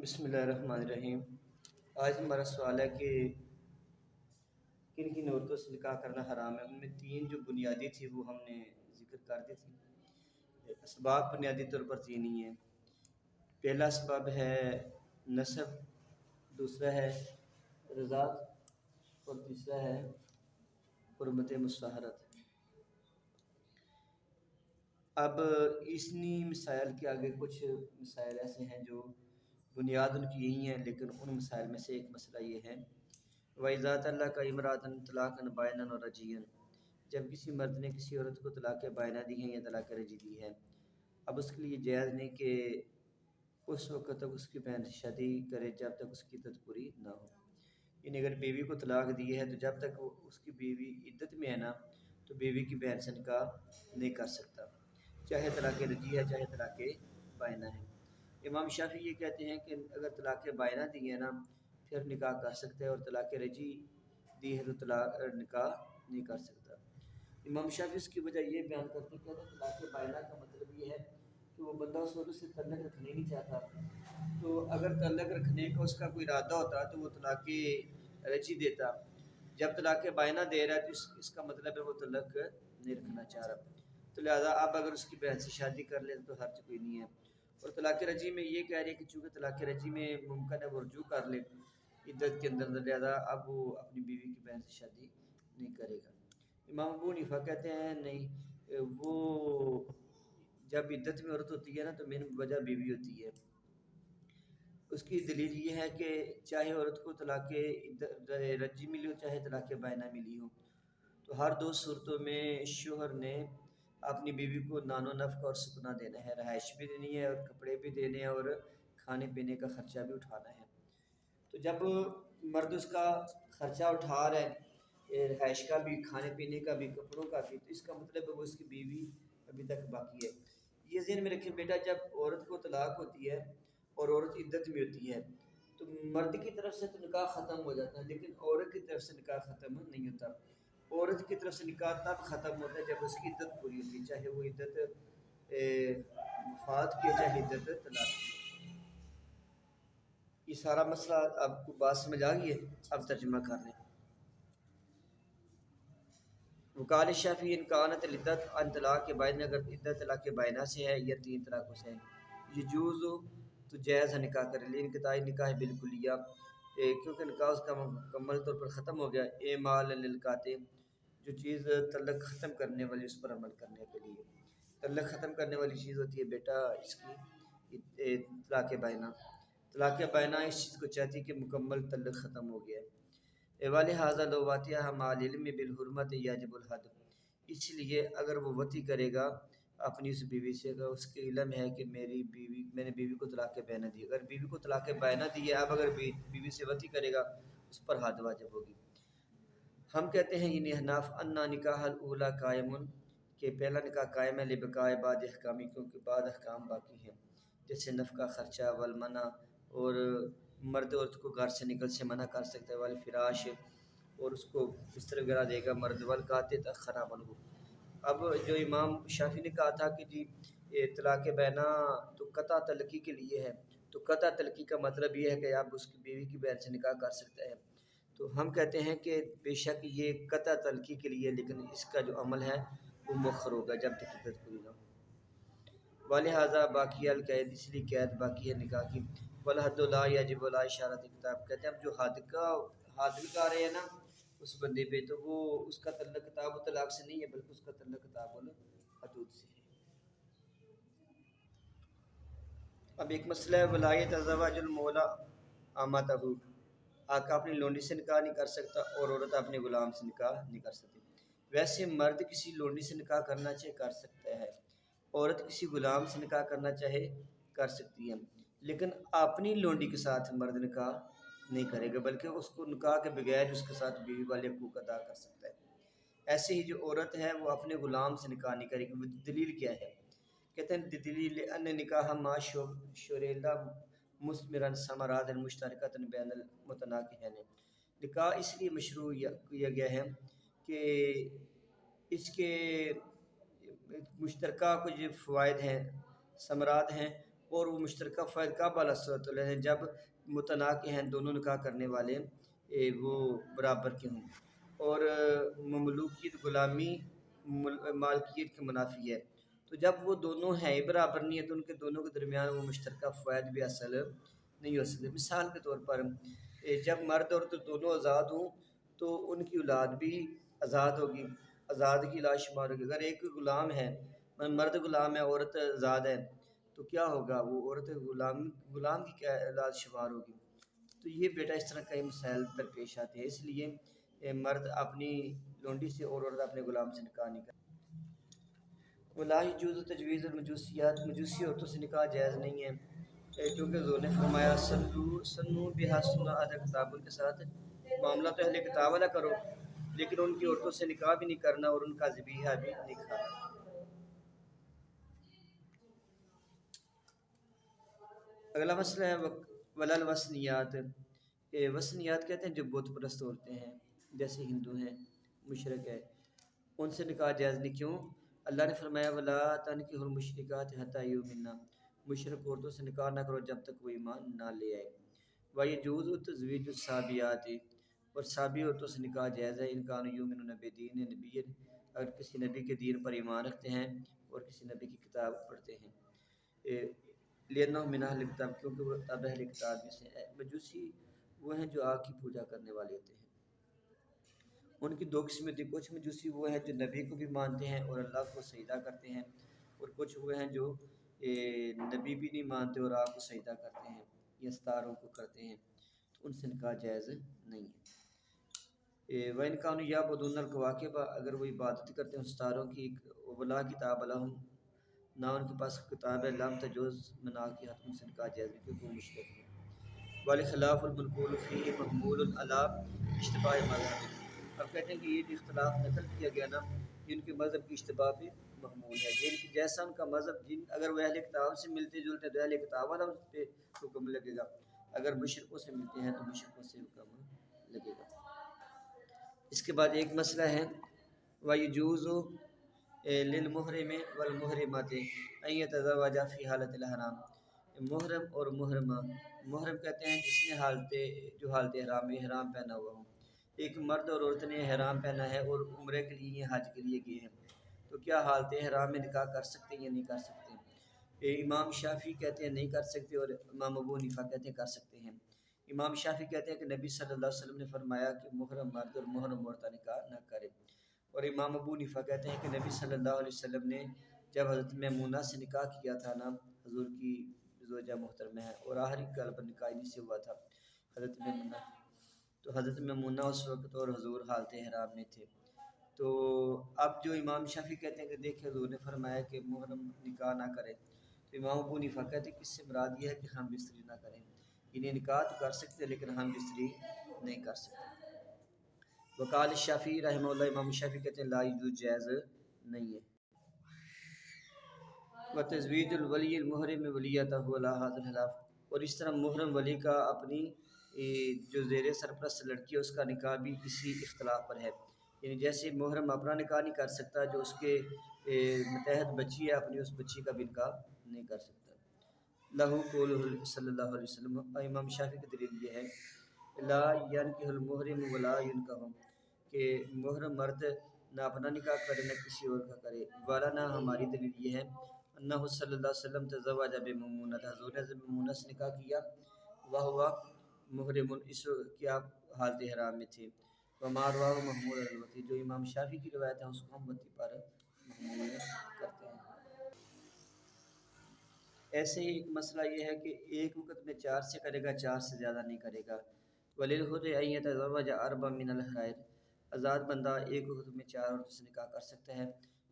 بسم اللہ الرحمن الرحیم۔ آج ہمارا سوال ہے کہ کن کن عورتوں سے نکاح کرنا حرام ہے۔ ان میں تین جو بنیادی تھی وہ ہم نے ذکر کر دی تھی۔ اسباب بنیادی طور پر تین ہی ہیں۔ پہلا سبب ہے نسب، دوسرا ہے رضاعت اور تیسرا ہے حرمت مصاہرت۔ اب اسنی مسائل کے آگے کچھ مسائل ایسے ہیں جو بنیاد ان کی یہی ہیں، لیکن ان مسائل میں سے ایک مسئلہ یہ ہے وَإِذَا طَلَّقَ امْرَأَةً طَلَاقًا بَائِنًا وَرَجْعِيًّا، جب کسی مرد نے کسی عورت کو طلاق بائنہ دی ہے یا طلاق رجعی دی ہے، اب اس کے لیے جائز نہیں کہ اس وقت تک اس کی بہن سے شادی کرے جب تک اس کی عدت پوری نہ ہو۔ یعنی اگر بیوی کو طلاق دی ہے تو جب تک اس کی بیوی عدت میں ہے نا، تو بیوی کی بہن سے نکاح نہیں کر سکتا، چاہے طلاق رجعی ہے چاہے طلاق بائنہ ہے۔ امام شافعی یہ کہتے ہیں کہ اگر طلاق بائنہ دی ہے نا پھر نکاح کر سکتا ہے، اور طلاق رجعی دی ہے تو نکاح نہیں کر سکتا۔ امام شافعی اس کی وجہ یہ بیان کرتے ہیں کہ طلاق بائنہ کا مطلب یہ ہے کہ وہ بندہ اس عورت سے تعلق رکھنے نہیں چاہتا، تو اگر تعلق رکھنے کا اس کا کوئی ارادہ ہوتا تو وہ طلاق رجعی دیتا۔ جب طلاق بائنہ دے رہا ہے تو اس کا مطلب ہے وہ تعلق نہیں رکھنا چاہ رہا، تو لہٰذا اب اگر اس کی بہن سے شادی کر لے تو حرج کوئی نہیں ہے۔ اور طلاق رجعی میں یہ کہہ رہے ہیں کہ چونکہ طلاق رجعی میں ممکن ہے وہ رجوع کر لے عدت کے اندر، لہٰذا اب وہ اپنی بیوی کی بہن سے شادی نہیں کرے گا۔ امام ابو حنیفہ کہتے ہیں نہیں، وہ جب عدت میں عورت ہوتی ہے نا تو مین وجہ بیوی ہوتی ہے۔ اس کی دلیل یہ ہے کہ چاہے عورت کو طلاق رجعی ملی ہو چاہے طلاق بائنہ ملی ہو، تو ہر دو صورتوں میں شوہر نے اپنی بیوی کو نان و نفقہ اور سکنا دینا ہے، رہائش بھی دینی ہے اور کپڑے بھی دینے ہیں اور کھانے پینے کا خرچہ بھی اٹھانا ہے۔ تو جب مرد اس کا خرچہ اٹھا رہا ہے، رہائش کا بھی، کھانے پینے کا بھی، کپڑوں کا بھی، تو اس کا مطلب ہے وہ اس کی بیوی ابھی تک باقی ہے۔ یہ ذہن میں رکھیں بیٹا، جب عورت کو طلاق ہوتی ہے اور عورت عدت میں ہوتی ہے تو مرد کی طرف سے تو نکاح ختم ہو جاتا ہے، لیکن عورت کی طرف سے نکاح ختم نہیں ہوتا۔ عورت کی طرف سے نکاح تب ختم ہوتا ہے جب اس کی عدت پوری ہوتی ہے، چاہے وہ عدت وفات کی چاہے عدت طلاق کی۔ یہ سارا مسئلہ آپ کو بات سمجھ آ گئی ہے؟ اب ترجمہ کر لیں۔ وقال الشافعی ان کانت العدت عن طلاق بائنہ، اگر عدت طلاق بائنہ سے ہے یا تین طلاقوں سے ہے، یجوز تو جائز ہے نکاح کرے، لیکن انقطاع نکاح بالکلیہ، کیونکہ نکاح اس کا مکمل طور پر ختم ہو گیا، اعمال للقاطع، جو چیز تعلق ختم کرنے والی اس پر عمل کرنے کے لیے۔ تعلق ختم کرنے والی چیز ہوتی ہے بیٹا اس کی طلاق بائنہ۔ طلاق بائنہ اس چیز کو چاہتی ہے کہ مکمل تعلق ختم ہو گیا ہے۔ وَلِهَذَا لَوْ وَطِئَهَا مَعَ الْعِلْمِ بِالْحُرْمَةِ يَجِبُ الْحَدُّ، اس لیے اگر وہ وطی کرے گا اپنی اس بیوی سے، اگر اس کے علم ہے کہ میں نے بیوی کو طلاق بائنہ دی، اگر بیوی کو طلاق بائنہ دی ہے، اب اگر بیوی سے وطی کرے گا اس پر حد واجب ہوگی۔ ہم کہتے ہیں یہ احناف انا نکاح الاولی قائم، کہ پہلا نکاح قائم ہے لبقاء بعض احکامی، کیونکہ بعض احکام باقی ہیں، جیسے نفقہ، خرچہ، والمنع، اور مرد عورت کو گھر سے نکل سے منع کر سکتا ہے، والفراش، اور اس کو بستر وغیرہ دے گا مرد، والقاطع تأخر عملہ۔ اب جو امام شافعی نے کہا تھا کہ جی طلاق بائنہ تو قطع تلقی کے لیے ہے، تو قطع تلقی کا مطلب یہ ہے کہ آپ اس کی بیوی کی بہن سے نکاح کر سکتے ہیں، تو ہم کہتے ہیں کہ بے شک یہ قطع تلقی کے لیے، لیکن اس کا جو عمل ہے وہ مؤخر ہوگا جب تک عدت پوری نہ ہو۔ وَلِهَذَا باقی القید، اس لیے قید باقی ہے نکاح کی۔ وَالْحَدُّ لَا يَجِبُ عَلَىٰ إِشَارَةِ الْكِتَابِ، کہتے ہیں اب جو حد لگا رہے ہیں نا اس بندے پہ، تو وہ اس کا تعلق کتاب و طلاق سے نہیں ہے بلکہ اس کا تعلق کتاب الحدود سے ہے۔ اب ایک مسئلہ ہے وَلَا يَتَزَوَّجُ الْمَوْلَىٰ أَمَتَهُ، آقا اپنی لونڈی سے نکاح نہیں کر سکتا اور عورت اپنے غلام سے نکاح نہیں کر سکتی۔ ویسے مرد کسی لونڈی سے نکاح کرنا چاہے کر سکتا ہے، عورت کسی غلام سے نکاح کرنا چاہے کر سکتی ہے، لیکن اپنی لونڈی کے ساتھ مرد نکاح نہیں کرے گا، بلکہ اس کو نکاح کے بغیر اس کے ساتھ بیوی والے حقوق ادا کر سکتا ہے۔ ایسے ہی جو عورت ہے وہ اپنے غلام سے نکاح نہیں کرے گی۔ وہ دلیل کیا ہے؟ کہتے ہیں دلیل ان نکاح ما شرع مثمرا ثمرات مشترکۃ بین المتناکحین، نکاح اس لیے مشروع کیا گیا ہے کہ اس کے مشترکہ کچھ فوائد ہیں، ثمرات ہیں، اور وہ مشترکہ فائد کا بالا صورت ہیں جب متناقع ہیں دونوں نکاح کرنے والے وہ برابر کے ہوں، اور مملوکیت غلامی مالکیت کے منافی ہے۔ تو جب وہ دونوں ہیں برابر نہیں ہے تو ان کے دونوں کے درمیان وہ مشترکہ فوائد بھی حاصل نہیں ہو سکتے۔ مثال کے طور پر جب مرد اور عورت دونوں آزاد ہوں تو ان کی اولاد بھی آزاد ہوگی، آزاد کی اولاد شمار ہوگی۔ اگر ایک غلام ہے، مرد غلام ہے، عورت آزاد ہے، تو کیا ہوگا؟ وہ عورت غلام کی کیا اولاد شمار ہوگی؟ تو یہ بیٹا اس طرح کئی مسائل درپیش آتے ہیں، اس لیے مرد اپنی لونڈی سے اور عورت اپنے غلام سے نکاح نہیں کرتی۔ ولا یجوز تجویز المجوسیات، مجوسی عورتوں سے نکاح جائز نہیں ہے، کیونکہ حضور نے فرمایا سنو بہا سنہ اہل کتاب، ان کے ساتھ معاملہ تو اہل کتاب والا کرو، لیکن ان کی عورتوں سے نکاح بھی نہیں کرنا اور ان کا ذبیحہ بھی نہیں کھانا۔ اگلا مسئلہ ہے ولل وثنیات، وثنیات کہتے ہیں جو بت پرست عورتیں ہیں، جیسے ہندو ہیں، مشرک ہے، ان سے نکاح جائز نہیں۔ کیوں؟ اللہ نے فرمایا ولا تنکحوا المشرکات حتی یؤمنن، مشرک عورتوں سے نکاح نہ کرو جب تک وہ ایمان نہ لے آئے۔ ویجوز تزویج الصابیات، اور صابی عورتوں سے نکاح جائز ہے، ان کانوا یؤمنون بدین نبی، اگر کسی نبی کے دین پر ایمان رکھتے ہیں اور کسی نبی کی کتاب پڑھتے ہیں۔ لأنہم من اہل کتاب، کیونکہ وہ اہل کتاب میں سے ہے۔ مجوسی وہ ہیں جو آگ کی پوجا کرنے والے ہوتے ہیں۔ ان کی دو قسمیں تھی، کچھ مجوسی وہ ہیں جو نبی کو بھی مانتے ہیں اور اللہ کو سجدہ کرتے ہیں، اور کچھ وہ ہیں جو نبی بھی نہیں مانتے اور آگ کو سجدہ کرتے ہیں یا ستاروں کو کرتے ہیں، تو ان سے نکاح جائز نہیں ہے۔ وَإِنْ كَانُوا يَعْبُدُونَ الْكَوَاكِبَ، اگر وہ عبادت کرتے ہیں ستاروں کی، وَلَا كِتَابَ لَهُمْ، نہ ان کے پاس کتاب ہے، لم تجوز منع کی حتم سے نکاح جائز نہیں، کیونکہ وہ مشرک ہیں۔ والخلاف المنقول فيه محمول على اشتباہ مذہب، اب کہتے ہیں کہ یہ جو اختلاف نقل کیا گیا نا، یہ ان کے مذہب کی اشتباہ پہ محمول ہے، یہ جیسا ان کا مذہب، اگر وہ اہل کتاب سے ملتے جلتے تو اہل کتاب والا اس پہ حکم لگے گا، اگر مشرکوں سے ملتے ہیں تو مشرکوں سے حکم لگے گا۔ اس کے بعد ایک مسئلہ ہے وَيَجُوزُ لِلْمُحْرِمِ وَالْمُحْرِمَةِ أَن يَتَزَوَّجَا فِي حَالَةِ الْإِحْرَامِ، محرم اور محرمہ، محرم کہتے ہیں جس نے جو حالت احرام پہنا ہوا ہو۔ ایک مرد اور عورت نے احرام پہنا ہے اور عمرے کے لیے حج کے لیے گئے ہیں، تو کیا حالت احرام میں نکاح کر سکتے ہیں یا نہیں کر سکتے؟ امام شافعی کہتے ہیں نہیں کر سکتے اور امام ابو حنیفہ کہتے ہیں کر سکتے ہیں۔ امام شافعی کہتے ہیں کہ نبی صلی اللہ علیہ وسلم نے فرمایا کہ محرم مرد اور محرم عورت نکاح نہ کرے، اور امام ابو حنیفہ کہتے ہیں کہ نبی صلی اللہ علیہ وسلم نے جب حضرت میمونہ سے نکاح کیا تھا نا، حضور کی زوجہ محترمہ ہے، اور آخری کل پر نکاح انہی سے ہوا تھا حضرت میمونہ، تو حضرت میمونہ اس وقت اور حضور حالت احرام میں تھے۔ تو اب جو امام شافعی کہتے ہیں کہ دیکھیں حضور نے فرمایا کہ محرم نکاح نہ کرے، تو امام ابو حنیفہ کہتے ہیں کہ اس سے مراد یہ ہے کہ ہم بستری نہ کریں، انہیں نکاح تو کر سکتے لیکن ہم بستری نہیں کر سکتے۔ وقال الشافعی رحمہ اللہ، امام شافعی کہتے ہیں لا یجوز، جائز نہیں ہے۔ وتزویج الولی المحرم ولیتہ علی ھذا الخلاف، اور اس طرح محرم ولی کا اپنی جو زیر سرپرست لڑکی ہے اس کا نکاح بھی اسی اختلاف پر ہے، یعنی جیسے محرم اپنا نکاح نہیں کر سکتا، جو اس کے متحد بچی ہے اپنی اس بچی کا بھی نکاح نہیں کر سکتا۔ لہو قولہ صلی اللہ علیہ وسلم، امام شافعی کی دلیل یہ ہے لا ینکح المحرم ولا ینکح، کہ محرم مرد نہ اپنا نکاح کرے نہ کسی اور کا کرے، والا نہ ہماری دلیل یہ ہے انہ صلی اللہ علیہ وسلم تزوج بمیمونہ، حضور نے میمونہ سے نکاح کیا، وہو محرم، اس کی آپ حالت احرام میں تھے، وما رواه محمول علی الوطی، جو امام شافعی کی روایت ہے اس کو ہم وطی پر محمول کرتے ہیں۔ ایسے ہی ایک مسئلہ یہ ہے کہ ایک وقت میں 4 سے کرے گا، 4 سے زیادہ نہیں کرے گا۔ وَلِلْحُرِّ أَن يَتَزَوَّجَ أَرْبَعًا مِنَ الْحَرَائِرِ، آزاد بندہ ایک وقت میں 4 عورتوں سے نکاح کر سکتا ہے،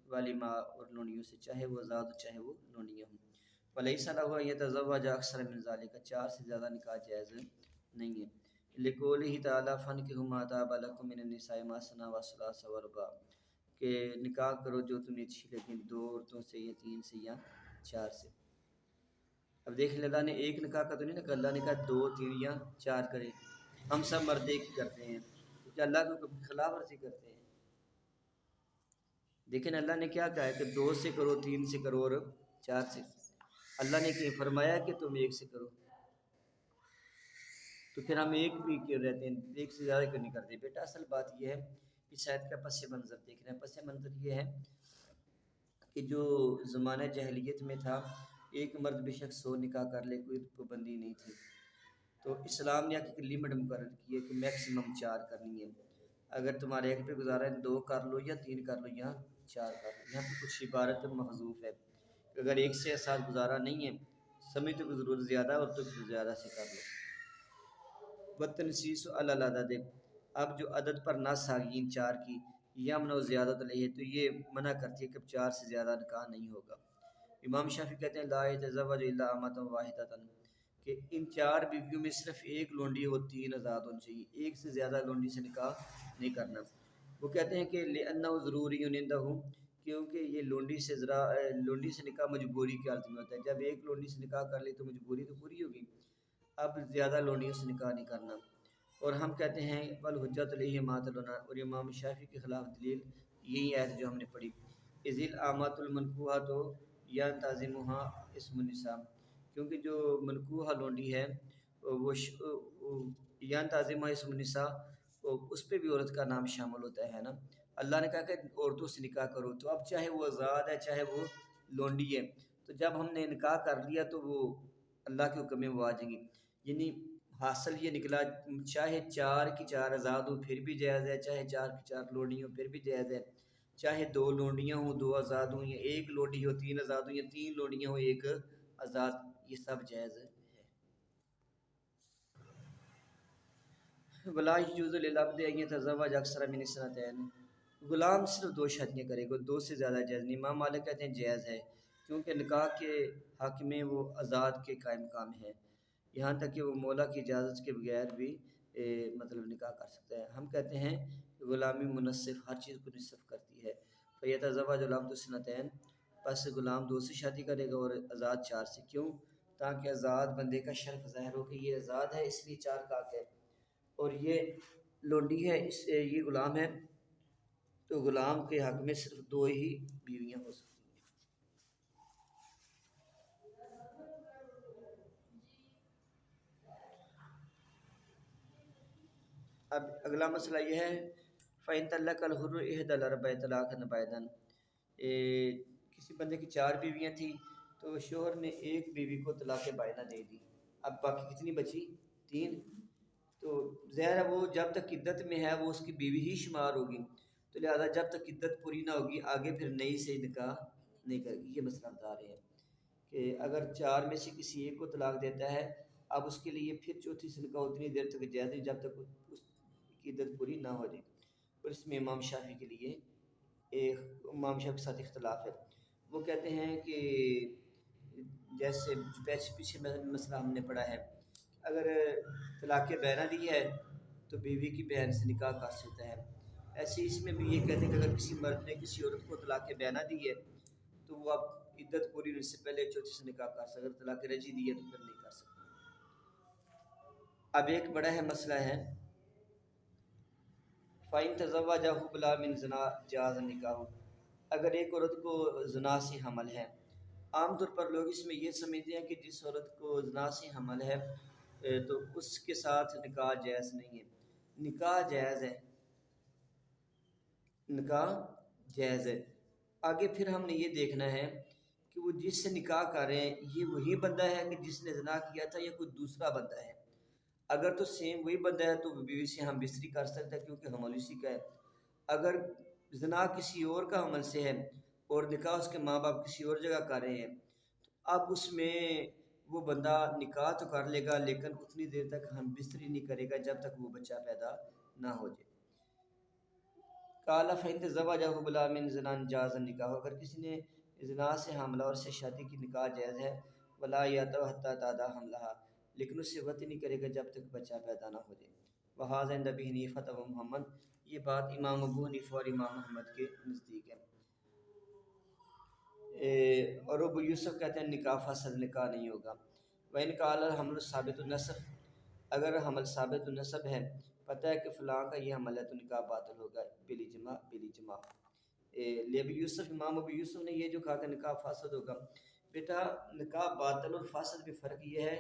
والما، اور لونڈیوں سے، چاہے وہ آزاد ہو چاہے وہ لونڈیاں ہوں۔ وَلَيْسَ لَهُ أَن يَتَزَوَّجَ أَكْثَرَ مِنْ ذَلِكَ، 4 سے زیادہ نکاح جائز نہیں ہے۔ لِقَوْلِهِ تَعَالَىٰ فَانكِحُوا مَا طَابَ لَكُم مِّنَ النِّسَاءِ مَثْنَىٰ وَثُلَاثَ وَرُبَاعَ، کہ نکاح کرو جو تمہیں اچھی لگیں، 2 عورتوں سے یا 3 سے یا 4 سے۔ اب دیکھ لیں اللہ نے ایک نکاح کا تو نہیں نہ کہا، اللہ نے کہا 2 3 یا 4 کریں، ہم سب مرد ایک کرتے ہیں، کیونکہ اللہ کو خلاف ورزی کرتے ہیں۔ لیکن اللہ نے کیا کہا ہے کہ 2 سے کرو، 3 سے کرو اور 4 سے۔ اللہ نے کہیں فرمایا کہ تم ایک سے کرو؟ تو پھر ہم ایک بھی کیوں رہتے ہیں، ایک سے زیادہ کیوں نہیں کرتے؟ بیٹا اصل بات یہ ہے کہ شاید کا پس منظر دیکھ رہے ہیں۔ پس منظر یہ ہے کہ جو زمانہ جاہلیت میں تھا، ایک مرد بے شک 100 نکاح کر لے، کوئی پابندی نہیں تھی۔ تو اسلام نے ایک لمٹ مقرر کی ہے کہ میکسیمم 4 کرنی ہے۔ اگر تمہارے ایک پہ گزارا ہے 2 کر لو یا 3 کر لو یا 4 کر لو۔ یہاں پہ کچھ عبارت محذوف ہے، اگر ایک سے ساتھ گزارا نہیں ہے، سمجھ تو ضرورت زیادہ اور تو زیادہ سے کر لو۔ وتنسیس العدد، اب جو عدد پر نص آ گئی 4 کی، یمن و زیادت علیہ، تو یہ منع کرتی ہے کہ 4 سے زیادہ نکاح نہیں ہوگا۔ امام شافعی کہتے ہیں لا یتزوج الا امۃ واحدۃ، کہ ان 4 بیویوں میں صرف ایک لونڈی ہو، 3 آزاد ہونی چاہیے، ایک سے زیادہ لونڈی سے نکاح نہیں کرنا۔ وہ کہتے ہیں کہ لأنہ ضروری عندہ، کیونکہ یہ لونڈی سے نکاح مجبوری کی حالت میں ہوتا ہے۔ جب ایک لونڈی سے نکاح کر لی تو مجبوری تو پوری ہوگی، اب زیادہ لونڈیوں سے نکاح نہیں کرنا۔ اور ہم کہتے ہیں والحجۃ علیہ ما تلونا، اور امام شافعی کے خلاف دلیل یہی آیت جو ہم نے پڑھی، اذ الامات المنکوحۃ ینتظمها اسم النساء، کیونکہ جو منکوحہ لونڈی ہے وہ ینتظمها اسم النساء، اس پہ بھی عورت کا نام شامل ہوتا ہے نا۔ اللہ نے کہا کہ عورتوں سے نکاح کرو، تو اب چاہے وہ آزاد ہے چاہے وہ لونڈی ہے، تو جب ہم نے نکاح کر لیا تو وہ اللہ کے حکم میں وہ آ جائیں گی۔ یعنی حاصل یہ نکلا چاہے 4 کی 4 آزاد ہوں پھر بھی جائز ہے، چاہے 4 کی 4 لونڈی ہوں پھر بھی جائز ہے، چاہے 2 لونڈیاں ہوں 2 آزاد ہوں، یا 1 لونڈی ہو 3 آزاد ہوں، یا 3 لونڈیاں ہوں 1 آزاد، یہ سب جائز ہے۔ ولا یجوز للعبد ان یتزوج اکثر من اثنتین، غلام صرف 2 شادیاں کرے گا، 2 سے زیادہ جائز نہیں۔ امام مالک کہتے ہیں جائز ہے، کیونکہ نکاح کے حق میں وہ آزاد کے قائم مقام ہے، یہاں تک کہ وہ مولا کی اجازت کے بغیر بھی مطلب نکاح کر سکتا ہے۔ ہم کہتے ہیں کہ غلامی منصف ہر چیز کو نصف کرتی ہے۔ فیتزوج العبد اثنتین، پس غلام 2 سے شادی کرے گا اور آزاد 4 سے، کیوں؟ تاکہ آزاد بندے کا شرف ظاہر ہو کہ یہ آزاد ہے اس لیے 4 کا حق ہے، اور یہ لونڈی ہے یہ غلام ہے تو غلام کے حق میں صرف 2 ہی بیویاں ہو سکتی ہیں۔ اب اگلا مسئلہ یہ ہے فَإِن طَلَّقَ الْحُرُّ إِحْدَى الْأَرْبَعِ طَلَاقًا بَائِنًا، کسی بندے کی 4 بیویاں تھیں تو شوہر نے ایک بیوی کو طلاق بائنہ دے دی، اب باقی کتنی بچی؟ 3۔ تو ظاہر ہے وہ جب تک عدت میں ہے وہ اس کی بیوی ہی شمار ہوگی، تو لہذا جب تک عدت پوری نہ ہوگی آگے پھر نئی سے نکاح نہیں کرے گی۔ یہ مسئلہ بتا رہے ہیں کہ اگر 4 میں سے کسی ایک کو طلاق دیتا ہے، اب اس کے لیے پھر چوتھی سے نکاح اتنی دیر تک جائز نہیں جب تک اس کی عدت پوری نہ ہو جائے، اور اس میں امام شافعی کے لیے امام شافعی کے ساتھ اختلاف ہے۔ وہ کہتے ہیں کہ جیسے پیچھے مسئلہ ہم نے پڑھا ہے، اگر طلاق بینہ دی ہے تو بیوی کی بہن سے نکاح کر سکتا ہے، ایسے اس میں بھی یہ کہتے ہیں کہ اگر کسی مرد نے کسی عورت کو طلاق بینہ دی ہے تو وہ اب عدت پوری ہونے سے پہلے چوتھی سے نکاح کر سکتا، اگر طلاق رجعی دی ہے تو پھر نہیں کر سکتا۔ اب ایک بڑا ہے مسئلہ ہے فَإِن تَزَوَّجَهُ بِلَا مِن زِنَا جَازَ النِّکَاحُ، اگر ایک عورت کو زنا سے حمل ہے، عام طور پر لوگ اس میں یہ سمجھتے ہیں کہ جس عورت کو زنا سے حمل ہے تو اس کے ساتھ نکاح جائز نہیں ہے۔ نکاح جائز ہے، نکاح جائز ہے۔ آگے پھر ہم نے یہ دیکھنا ہے کہ وہ جس سے نکاح کر رہے ہیں یہ وہی بندہ ہے کہ جس نے زنا کیا تھا یا کوئی دوسرا بندہ ہے۔ اگر تو سیم وہی بندہ ہے تو بیوی سے ہم بستری کر سکتا ہے کیونکہ حمل اسی کا ہے۔ اگر زنا کسی اور کا حمل سے ہے اور نکاح اس کے ماں باپ کسی اور جگہ کر رہے ہیں، تو اب اس میں وہ بندہ نکاح تو کر لے گا لیکن اتنی دیر تک ہم بستری نہیں کرے گا جب تک وہ بچہ پیدا نہ ہو جائے۔ قال فإن تزوجه بلا من زنا جاز النکاح، اگر کسی نے زنا سے حاملہ اور سے شادی کی نکاح جائز ہے، ولا یتو حتی تعدی حملہا، لیکن اس سے وطن نہیں کرے گا جب تک بچہ پیدا نہ ہو جائے۔ وہذا عند ابی حنیفہ و محمد، یہ بات امام ابو حنیفہ اور امام محمد کے نزدیک ہے۔ اور ابو یوسف کہتے ہیں نکاح فاسد، نکاح نہیں ہوگا۔ وَإِنْ قَالَ الْحَمْلُ ثَابِتُ النَّسَبِ، اگر حمل ثابت النسب ہے، پتہ ہے کہ فلاں کا یہ حمل ہے تو نکاح باطل ہوگا بالاجماع۔ ابی یوسف امام ابو یوسف نے یہ جو کہا کہ نکاح فاسد ہوگا بیٹا نکاح باطل اور فاسد میں فرق یہ ہے،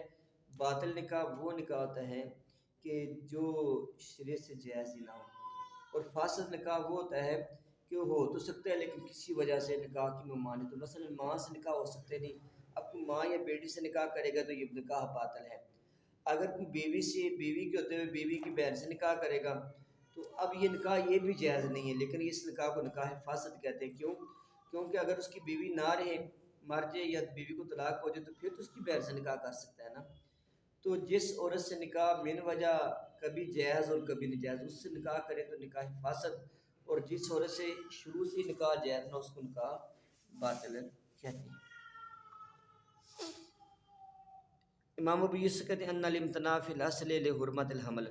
باطل نکاح وہ نکاح ہوتا ہے کہ جو شریعت سے جائز ہی نہ ہو، اور فاسد نکاح وہ ہوتا ہے کہ وہ ہو تو سکتا ہے لیکن کسی وجہ سے نکاح کی ممانعت ہو، مثلا ماں سے نکاح ہو سکتے نہیں، اب کوئی ماں یا بیٹی سے نکاح کرے گا تو یہ نکاح باطل ہے۔ اگر کوئی بیوی سے، بیوی کے ہوتے ہوئے بیوی کی بہن سے نکاح کرے گا تو اب یہ نکاح یہ بھی جائز نہیں ہے، لیکن اس نکاح کو نکاح فاسد کہتے ہیں۔ کیوں؟ کیونکہ اگر اس کی بیوی نہ رہے، مر جائے یا بیوی کو طلاق ہو جائے تو پھر تو اس کی بہن سے نکاح کر سکتا ہے نا۔ تو جس عورت سے نکاح من وجہ کبھی جائز اور کبھی ناجائز، اس سے نکاح کرے تو نکاح فاسد، اور جس عورت سے شروع سے نکاح جائز نہ اس کو نکاح باطل کہتے ہیں۔ امام ابو یوسف کہتے ہیں ان الامتناع فی الاصل لحرمت الحمل،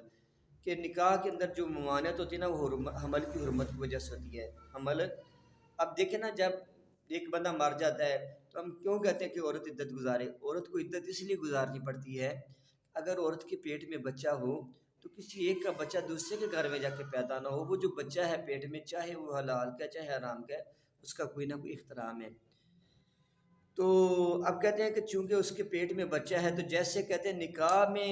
کہ نکاح کے اندر جو ممانعت ہوتی ہے نا وہ حمل کی حرمت کی وجہ سے ہوتی ہے۔ حمل، اب دیکھیں نا جب ایک بندہ مر جاتا ہے تو ہم کیوں کہتے ہیں کہ عورت عدت گزارے؟ عورت کو عدت اس لیے گزارنی پڑتی ہے، اگر عورت کے پیٹ میں بچہ ہو تو کسی ایک کا بچہ دوسرے کے گھر میں جا کے پیدا نہ ہو، وہ جو بچہ ہے پیٹ میں چاہے وہ حلال کا چاہے حرام کا ہے، اس کا کوئی نہ کوئی احترام ہے۔ تو اب کہتے ہیں کہ چونکہ اس کے پیٹ میں بچہ ہے تو جیسے کہتے ہیں نکاح میں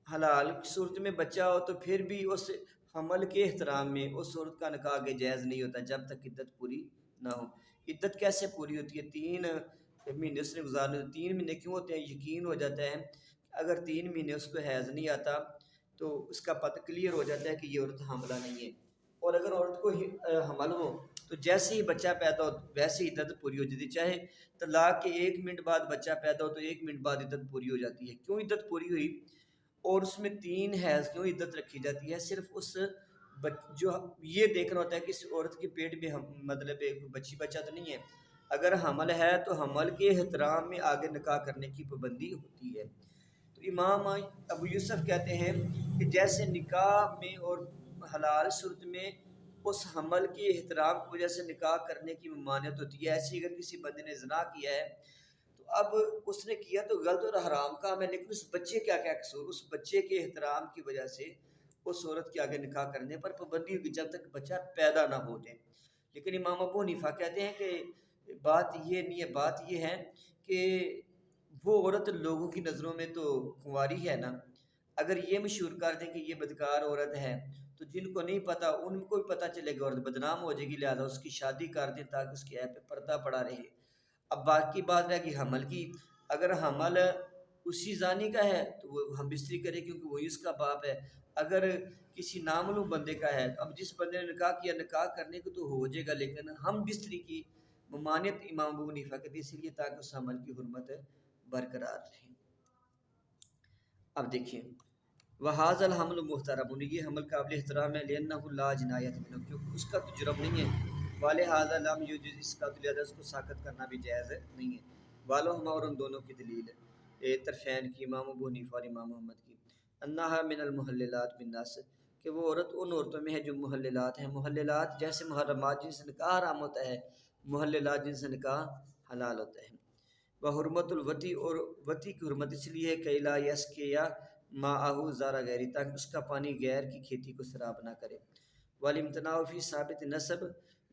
حلال کی صورت میں بچہ ہو تو پھر بھی اس حمل کے احترام میں اس عورت کا نکاح آگے جائز نہیں ہوتا جب تک عدت پوری نہ ہو۔ عدت کیسے پوری ہوتی ہے؟ 3 مہینے اس نے گزارنے، 3 مہینے کیوں ہوتے ہیں؟ یقین ہو جاتا ہے اگر 3 مہینے اس کو حیض نہیں آتا تو اس کا پتہ کلیئر ہو جاتا ہے کہ یہ عورت حاملہ نہیں ہے، اور اگر عورت کو حمل ہو تو جیسے ہی بچہ پیدا ہو ویسے ہی عدت پوری ہو جاتی ہے، چاہے طلاق کے 1 منٹ بعد بچہ پیدا ہو تو 1 منٹ بعد عدت پوری ہو جاتی ہے۔ کیوں عدت پوری ہوئی اور اس میں 3 حیض کیوں عدت رکھی جاتی ہے؟ صرف اس جو یہ دیکھنا ہوتا ہے کہ اس عورت کے پیٹ میں مطلب ایک بچہ تو نہیں ہے، اگر حمل ہے تو حمل کے احترام میں آگے نکاح کرنے کی پابندی ہوتی ہے۔ تو امام ابو یوسف کہتے ہیں کہ جیسے نکاح میں اور حلال صورت میں اس حمل کے احترام کی وجہ سے نکاح کرنے کی ممانعت ہوتی ہے، ایسی اگر کسی بندے نے زنا کیا ہے تو اب اس نے کیا تو غلط اور حرام کام ہے، لیکن اس بچے کیا قصور؟ اس بچے کے احترام کی وجہ سے اس عورت کے آگے نکاح کرنے پر پابندی ہوگی جب تک بچہ پیدا نہ ہو جائے۔ لیکن امام ابو حنیفہ کہتے ہیں کہ بات یہ نہیں ہے، بات یہ ہے کہ وہ عورت لوگوں کی نظروں میں تو کنواری ہے نا، اگر یہ مشہور کر دیں کہ یہ بدکار عورت ہے تو جن کو نہیں پتہ ان کو بھی پتہ چلے گا، عورت بدنام ہو جائے گی، لہٰذا اس کی شادی کر دیں تاکہ اس کے عیب پہ پردہ پڑا رہے۔ اب باقی بات رہے گی حمل کی، اگر حمل اسی زانی کا ہے تو وہ ہم بستری کرے کیونکہ وہی اس کا باپ ہے، اگر کسی نامعلوم بندے کا ہے اب جس بندے نے نکاح کیا نکاح کرنے کو تو ہو جائے گا، لیکن ہم بستری کی ممانعت امام ابو حنیفہ کہتے ہیں اس لیے تاکہ اس حمل کی حرمت برقرار رہے۔ اب دیکھیں وہاذ الحمل محترم، یہ حمل قابل احترام ہے، لأنہ لا جنایت منہ، کیونکہ اس کا تو جرم نہیں ہے، ولہذا لم یجوز، اس کا تو لہذا اس کو ساقط کرنا بھی جائز نہیں ہے۔ والہما، اور ان دونوں کی دلیل طرفین کی، امام ابو حنیفہ اور امام محمد کی، انہا من المحللات بالنص، کہ وہ عورت ان عورتوں میں ہے جو محللات ہیں۔ محللات جیسے محرمات جن سے نکاح حرام ہوتا ہے، محللات جن سے نکاح حلال ہوتا ہے۔ وحرمت الوتی، اور وتی کی حرمت اس لیے ہے کہ لا یسقیا ماءہ زارع غیری، تاکہ اس کا پانی غیر کی کھیتی کو خراب نہ کرے۔ والامتناع فی ثابت نسب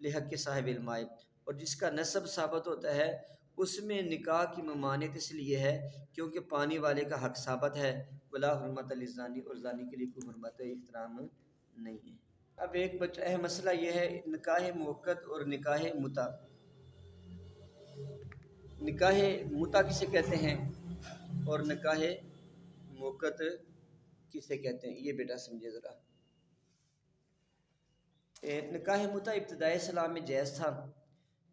لحق صاحب الماء، اور جس کا نسب ثابت ہوتا ہے اس میں نکاح کی ممانعت اس لیے ہے کیونکہ پانی والے کا حق ثابت ہے، ولا حرمت للزانی، اور زانی کے لیے کوئی حرمت احترام نہیں ہے۔ اب ایک اہم مسئلہ یہ ہے نکاح موقت اور نکاح متع۔ نکاح متع کسے کہتے ہیں اور نکاح موقت کسے کہتے ہیں، یہ بیٹا سمجھے ذرا۔ نکاح متع ابتدائی اسلام میں جائز تھا۔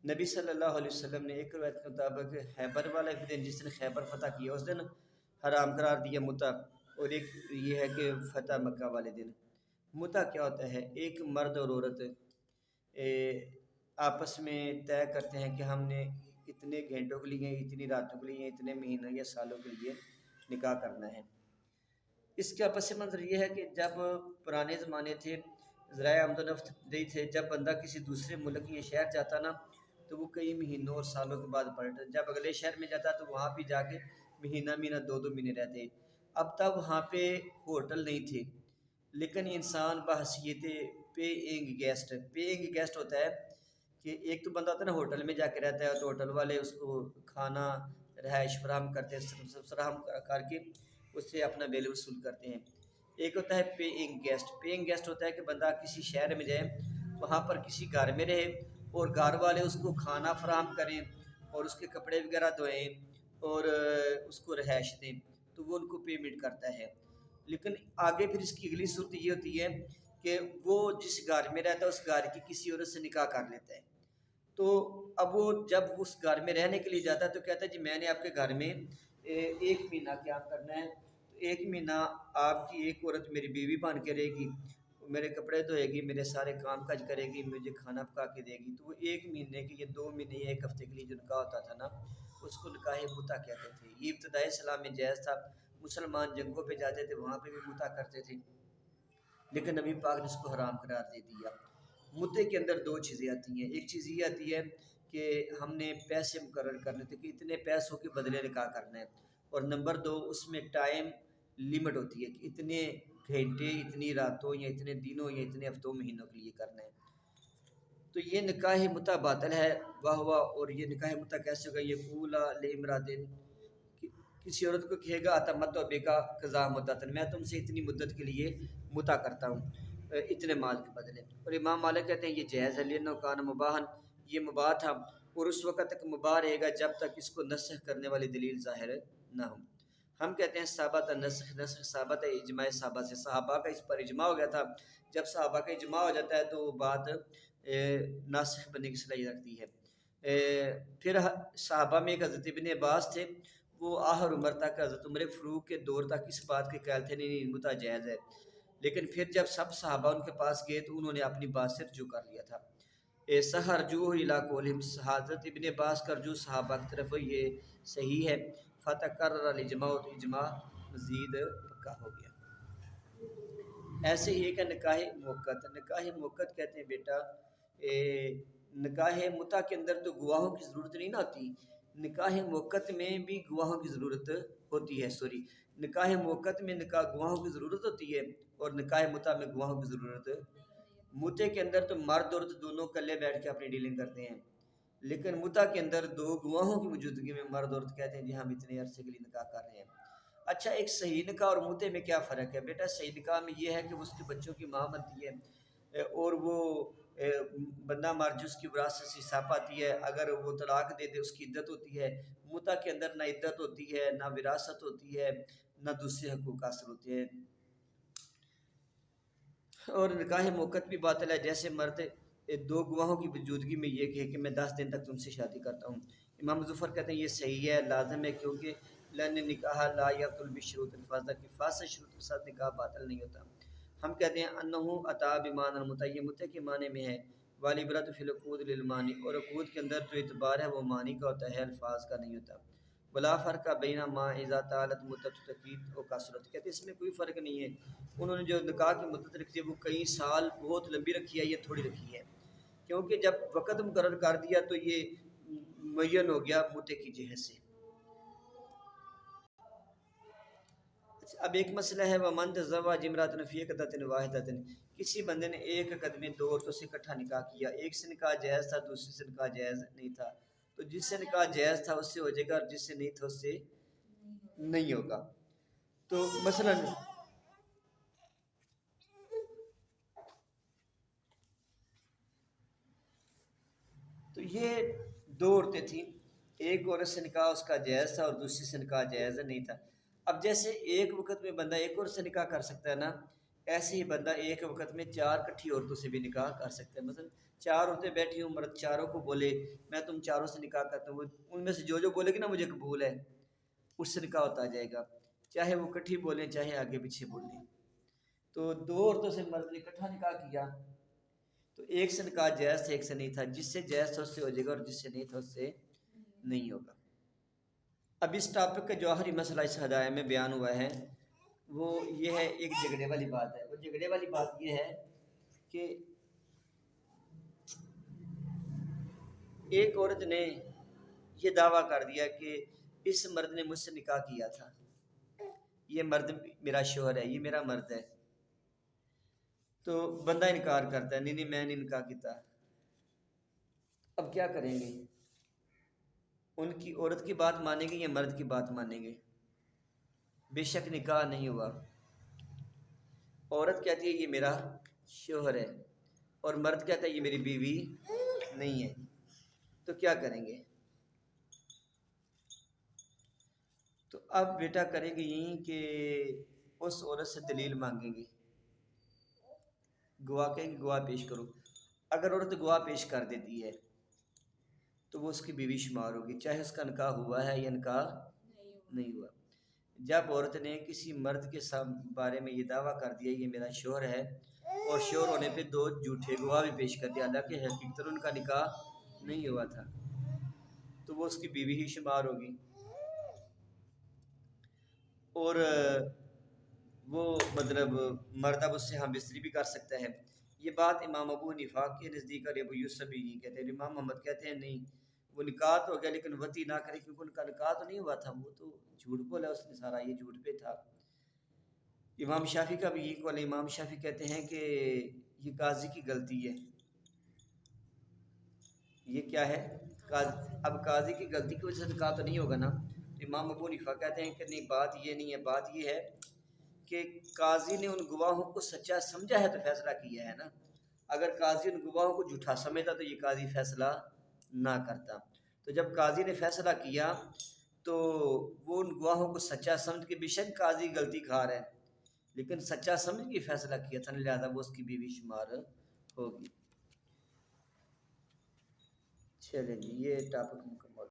نبی صلی اللہ علیہ وسلم نے ایک روایت کے مطابق خیبر والے دن، جس نے خیبر فتح کیا اس دن حرام قرار دیا متع، اور ایک یہ ہے کہ فتح مکہ والے دن۔ متع کیا ہوتا ہے؟ ایک مرد اور عورت آپس میں طے کرتے ہیں کہ ہم نے اتنے گھنٹوں کے لیے، اتنی راتوں کے لیے، اتنے مہینوں یا سالوں کے لیے نکاح کرنا ہے۔ اس کا پس منظر یہ ہے کہ جب پرانے زمانے تھے، ذرائع آمد و رفت نہیں تھے، جب بندہ کسی دوسرے ملک یا شہر جاتا نا تو وہ کئی مہینوں اور سالوں کے بعد پلٹتا، جب اگلے شہر میں جاتا تو وہاں بھی جا کے مہینہ 2 مہینے رہتے۔ اب تب وہاں پہ ہوٹل نہیں تھے، لیکن انسان بحیثیت پیئنگ گیسٹ ہوتا ہے کہ ایک تو بندہ ہوتا ہے نا ہوٹل میں جا کے رہتا ہے تو ہوٹل والے اس کو کھانا رہائش فراہم کرتے ہیں، فراہم کر کے اس سے اپنا بل وصول کرتے ہیں۔ ایک ہوتا ہے پے انگ گیسٹ ہوتا ہے کہ بندہ کسی شہر میں جائے، وہاں پر کسی گھر میں رہے اور گھر والے اس کو کھانا فراہم کریں اور اس کے کپڑے وغیرہ دھوئیں اور اس کو رہائش دیں، تو وہ ان کو پیمنٹ کرتا ہے۔ لیکن آگے پھر اس کی اگلی صورت یہ ہوتی ہے کہ وہ جس گھر میں رہتا ہے اس گھر کی کسی عورت سے نکاح کر لیتا ہے، تو اب وہ جب اس گھر میں رہنے کے لیے جاتا ہے تو کہتا ہے جی میں نے آپ کے گھر میں 1 مہینہ کیا کرنا ہے، تو 1 مہینہ آپ کی ایک عورت میری بیوی بن کے رہے گی، میرے کپڑے دھوئے گی، میرے سارے کام کاج کرے گی، مجھے کھانا پکا کے دے گی۔ تو وہ 1 مہینے کی، یہ 2 مہینے یا 1 ہفتے کے لیے جو نکاح ہوتا تھا نا، اس کو نکاح متع کہتے تھے۔ یہ ابتدائی اسلام میں جائز تھا، مسلمان جنگوں پہ جاتے تھے وہاں پہ بھی متع کرتے تھے، لیکن نبی پاک نے اس کو حرام قرار دے دیا۔ متع کے اندر 2 چیزیں آتی ہیں، ایک چیز یہ آتی ہے کہ ہم نے پیسے مقرر کرنے تھے کہ اتنے پیسوں کے بدلے نکاح کرنا ہے، اور نمبر 2 اس میں ٹائم لمٹ ہوتی ہے کہ اتنے گھنٹے، اتنی راتوں یا اتنے دنوں یا اتنے ہفتوں مہینوں کے لیے کرنا ہے۔ تو یہ نکاح متع باطل ہے، واہ واہ۔ اور یہ نکاح متع کیسے ہوگا؟ یہ قولا لامرأۃ، کسی عورت کو کہے گا اتمتع بک قضاء مدۃ، میں تم سے اتنی مدت کے لیے متع کرتا ہوں اتنے مال کے بدلے۔ اور امام مالک کہتے ہیں یہ جائز ہے، لأنہ کان مباحا، یہ مباح تھا، اور اس وقت تک مباح رہے گا جب تک اس کو نسخ کرنے والی دلیل ظاہر نہ ہو۔ ہم کہتے ہیں ثابت نسخ، نسخ ثابت ہے اجماع صحابہ سے، صحابہ کا اس پر اجماع ہو گیا تھا۔ جب صحابہ کا اجماع ہو جاتا ہے تو وہ بات ناسخ بننے کی صلاحیت رکھتی ہے۔ پھر صحابہ میں ایک حضرت ابن عباس تھے، وہ آخر عمر تک، حضرت عمر فاروق کے دور تک اس بات کے قائل تھے نہیں متع جائز ہے، لیکن پھر جب سب صحابہ ان کے پاس گئے تو انہوں نے اپنی بات سے رجوع کر لیا تھا۔ سہرجوہ الی قولہم، حضرت ابن عباس کا رجوع صحابہ کی طرف یہ صحیح ہے، فتقرر الاجماع، تو اجماع مزید پکا ہو گیا۔ ایسے ہی ایک ہے نکاح موقت۔ نکاح موقت کہتے ہیں بیٹا نکاح متع کے اندر تو گواہوں کی ضرورت نہیں نہ ہوتی، نکاح موقت میں بھی گواہوں کی ضرورت ہوتی ہے، نکاح موقت میں گواہوں کی ضرورت ہوتی ہے اور نکاح متع میں گواہوں کی ضرورت۔ متع کے اندر تو مرد عورت دونوں کلے بیٹھ کے اپنی ڈیلنگ کرتے ہیں، لیکن متع کے اندر 2 گواہوں کی موجودگی میں مرد عورت کہتے ہیں جی ہم اتنے عرصے کے لیے نکاح کر رہے ہیں۔ اچھا، ایک صحیح نکاح اور متع میں کیا فرق ہے بیٹا؟ صحیح نکاح میں یہ ہے کہ وہ اس کے بچوں کی ماں بنتی ہے اور وہ بندہ مر جو اس کی وراثت سے حصہ پاتی ہے، اگر وہ طلاق دے دے اس کی عدت ہوتی ہے۔ متع کے اندر نہ عدت ہوتی ہے، نہ وراثت ہوتی ہے، نہ دوسرے حقوق حاصل ہوتے ہیں۔ اور نکاح موقت بھی باطل ہے، جیسے مرد 2 گواہوں کی موجودگی میں یہ کہے کہ میں 10 دن تک تم سے شادی کرتا ہوں۔ امام ظفر کہتے ہیں یہ صحیح ہے، لازم ہے، کیونکہ لأن نکاح لا یبطل بشروط الفاسدہ، کہ فاسد شروط کے ساتھ نکاح باطل نہیں ہوتا۔ ہم کہتے ہیں انہ اتی بمعنی المتع، یہ متع کے معنی میں ہے، والعبرۃ فی العقود للمعنی، اور عقود کے اندر جو اعتبار ہے وہ معنی کا ہوتا ہے، الفاظ کا نہیں ہوتا۔ ولا فرق بین ما اذا طالت مدت تقید و کثرت، کہتے ہیں اس میں کوئی فرق نہیں ہے، انہوں نے جو نکاح کی مدت رکھی ہے وہ کئی سال بہت لمبی رکھی ہے، یہ تھوڑی رکھی ہے، کیونکہ جب وقت مقرر کر دیا تو یہ معین ہو گیا متع کی جہت سے۔ اب ایک مسئلہ ہے ومن تزوج امرأۃ فی عقدۃ واحدۃ، کسی بندے نے ایک عقد میں 2 عورتوں سے اکٹھا نکاح کیا، ایک سے نکاح جائز تھا دوسری سے نکاح جائز نہیں تھا، تو جس سے نکاح جائز تھا اس سے ہو جائے گا اور جس سے نہیں تھا اس سے نہیں ہوگا۔ تو مثلا تو یہ 2 عورتیں تھیں، ایک عورت سے نکاح اس کا جائز تھا اور دوسری سے نکاح جائز نہیں تھا۔ اب جیسے ایک وقت میں بندہ ایک عورت سے نکاح کر سکتا ہے نا، ایسے ہی بندہ ایک وقت میں 4 اکٹھی عورتوں سے بھی نکاح کر سکتا ہے۔ مثلا 4 عورتیں بیٹھی ہوں، مرد چاروں کو بولے میں تم چاروں سے نکاح کرتا ہوں، ان میں سے جو بولے گی نا مجھے قبول ہے، اس سے نکاح ہوتا جائے گا، چاہے وہ اکٹھی بولیں چاہے آگے پیچھے بولیں۔ تو 2 عورتوں سے مرد نے اکٹھا نکاح کیا تو ایک سے نکاح جائز تھا ایک سے نہیں تھا، جس سے جائز تھا اس سے ہو جائے گا اور جس سے نہیں تھا اس سے نہیں ہوگا۔ اب اس ٹاپک کا جو آخری مسئلہ اس ہدایہ میں بیان ہوا ہے وہ یہ ہے، ایک جھگڑے والی بات ہے۔ وہ جھگڑے والی بات یہ ہے کہ ایک عورت نے یہ دعویٰ کر دیا کہ اس مرد نے مجھ سے نکاح کیا تھا، یہ مرد میرا شوہر ہے، یہ میرا مرد ہے، تو بندہ انکار کرتا ہے نہیں نہیں میں نہیں نکاح کیتا، اب کیا کریں گے؟ ان کی عورت کی بات مانیں گے یا مرد کی بات مانیں گے؟ بے شک نکاح نہیں ہوا، عورت کہتی ہے یہ میرا شوہر ہے، اور مرد کہتا ہے یہ میری بیوی نہیں ہے، تو کیا کریں گے؟ تو اب بیٹا کریں گے یہی کہ اس عورت سے دلیل مانگیں گے، گواہ کہیں گے گواہ پیش کرو۔ اگر عورت گواہ پیش کر دیتی ہے تو وہ اس کی بیوی شمار ہوگی، چاہے اس کا نکاح ہوا ہے یا نکاح نہیں ہوا۔ جب عورت نے کسی مرد کے بارے میں یہ دعویٰ کر دیا یہ میرا شوہر ہے، اور شوہر ہونے پہ دو جھوٹے گواہ بھی پیش کر دیا، حالانکہ حقیقتاً ان کا نکاح نہیں ہوا تھا، تو وہ اس کی بیوی ہی شمار ہوگی۔ اور وہ مطلب مرد اب اس سے ہم بستری بھی کر سکتا ہے۔ یہ بات امام ابو حنیفہ کے نزدیک اور ابو یوسف بھی یہی کہتے ہیں۔ امام محمد کہتے ہیں نہیں، وہ نکاح تو ہو گیا لیکن وطی نہ کرے، کیونکہ ان کا نکاح تو نہیں ہوا تھا، وہ تو جھوٹ بولا اس نے، سارا یہ جھوٹ پہ تھا۔ امام شافعی کا بھی یہی قول ہے، امام شافعی کہتے ہیں کہ یہ قاضی کی غلطی ہے۔ یہ کیا ہے؟ اب قاضی کی غلطی کی وجہ سے نکاح تو نہیں ہوگا نا۔ امام ابو حنیفہ کہتے ہیں کہ نہیں، بات یہ نہیں ہے، بات یہ ہے کہ قاضی نے ان گواہوں کو سچا سمجھا ہے تو فیصلہ کیا ہے نا۔ اگر قاضی ان گواہوں کو جھوٹا سمجھتا تو یہ قاضی فیصلہ نہ کرتا۔ تو جب قاضی نے فیصلہ کیا تو وہ ان گواہوں کو سچا سمجھ کے، بے شک قاضی غلطی کھا رہا ہے لیکن سچا سمجھ کے فیصلہ کیا تھا، لہذا وہ اس کی بیوی شمار ہوگی۔ چلیں جی، یہ ٹاپک مکمل۔